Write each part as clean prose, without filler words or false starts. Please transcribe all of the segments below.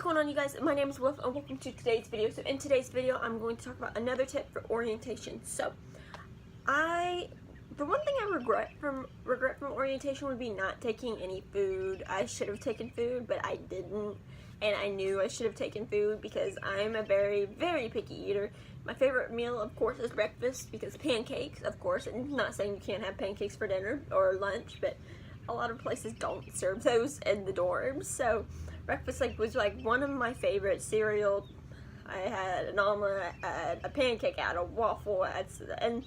going on, you guys? My name is Wolf and welcome to today's video. So in today's video, I'm going to talk about another tip for orientation. So the one thing I regret from orientation would be not taking any food. I should have taken food, but I didn't, and I knew I should have taken food because I'm a very, very picky eater. My favorite meal, of course, is breakfast because pancakes, of course, and I'm not saying you can't have pancakes for dinner or lunch, but a lot of places don't serve those in the dorms. So breakfast was one of my favorite cereal. I had an omelet, I had a pancake, I had a waffle, and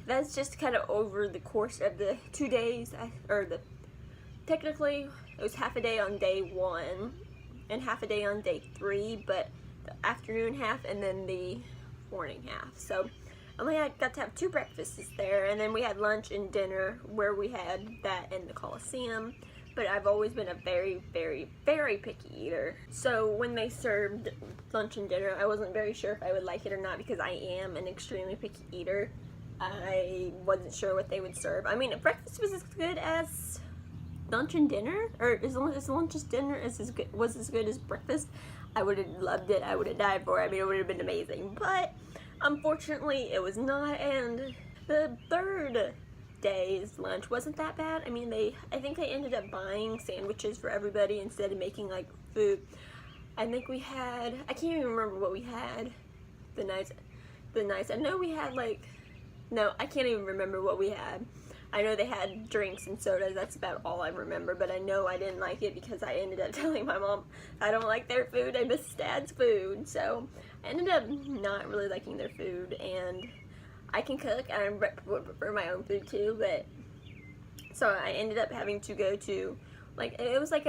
that's just kind of over the course of the 2 days, technically it was half a day on day 1 and half a day on day 3, but the afternoon half and then the morning half. So I only got to have 2 breakfasts there, and then we had lunch and dinner where we had that in the Coliseum. But I've always been a very, very, very picky eater. So when they served lunch and dinner, I wasn't very sure if I would like it or not because I am an extremely picky eater. I wasn't sure what they would serve. I mean, if breakfast was as good as lunch and dinner, or as lunch as dinner was as good as breakfast, I would have loved it. I would have died for it. I mean, it would have been amazing. But unfortunately, it was not. And the third day's lunch wasn't that bad. I mean, I think they ended up buying sandwiches for everybody instead of making like food. I think we had, I can't even remember what we had the nights. I know we had no, I can't even remember what we had. I know they had drinks and sodas, that's about all I remember, but I know I didn't like it because I ended up telling my mom I don't like their food, I miss Dad's food. So I ended up not really liking their food, and I can cook, and I would prefer my own food too, but so I ended up having to go to, it was I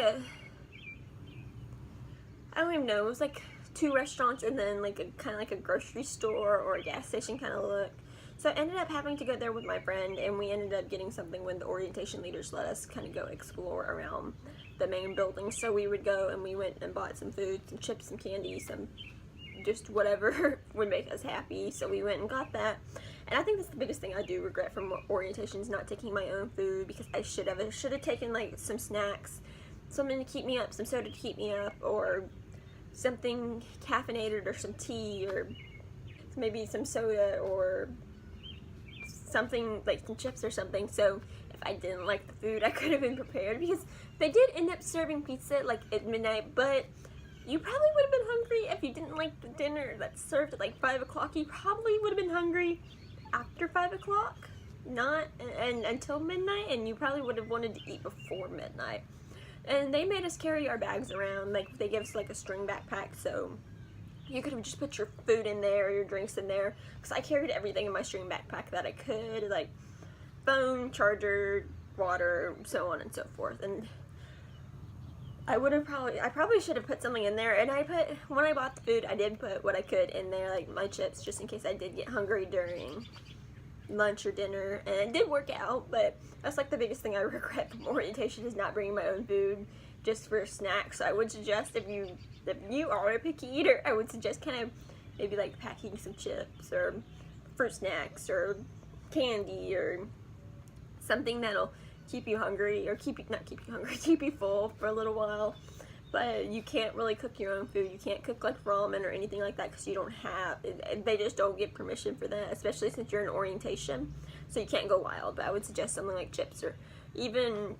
don't even know, it was 2 restaurants and then kind of like a grocery store or a gas station kind of look. So I ended up having to go there with my friend, and we ended up getting something when the orientation leaders let us kind of go explore around the main building. So we would go and we went and bought some food, some chips, some candy, some just whatever would make us happy. So we went and got that. And I think that's the biggest thing I do regret from orientation is not taking my own food, because I should have. I should have taken some snacks, something to keep me up, some soda to keep me up, or something caffeinated, or some tea, or maybe some soda, or something like some chips or something. So if I didn't like the food, I could have been prepared, because they did end up serving pizza at midnight, but you probably would have been hungry if you didn't like the dinner that's served at 5 o'clock. You probably would have been hungry after 5 o'clock, not and until midnight, and you probably would have wanted to eat before midnight. And they made us carry our bags around. They gave us a string backpack, so you could have just put your food in there or your drinks in there, because I carried everything in my string backpack that I could, like phone, charger, water, so on and so forth. And I probably should have put something in there, and when I bought the food, I did put what I could in there, like my chips, just in case I did get hungry during lunch or dinner, and it did work out. But that's the biggest thing I regret from orientation, is not bringing my own food just for snacks. So I would suggest, if you are a picky eater, I would suggest kind of maybe packing some chips or fruit snacks or candy or something that'll keep you hungry, or keep you full for a little while. But you can't really cook your own food. You can't cook ramen or anything like that, because you don't have, they just don't give permission for that, especially since you're in orientation, so you can't go wild. But I would suggest something like chips, or even,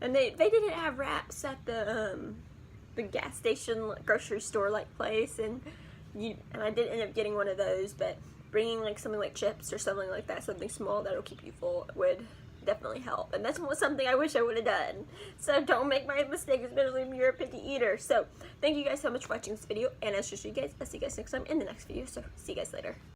and they didn't have wraps at the gas station grocery store place, and I did end up getting one of those. But bringing something like chips or something like that, something small that'll keep you full, would definitely help. And that's something I wish I would have done. So don't make my mistake, especially if you're a picky eater. So thank you guys so much for watching this video, and as usual, guys, I'll see you guys next time in the next video. So see you guys later.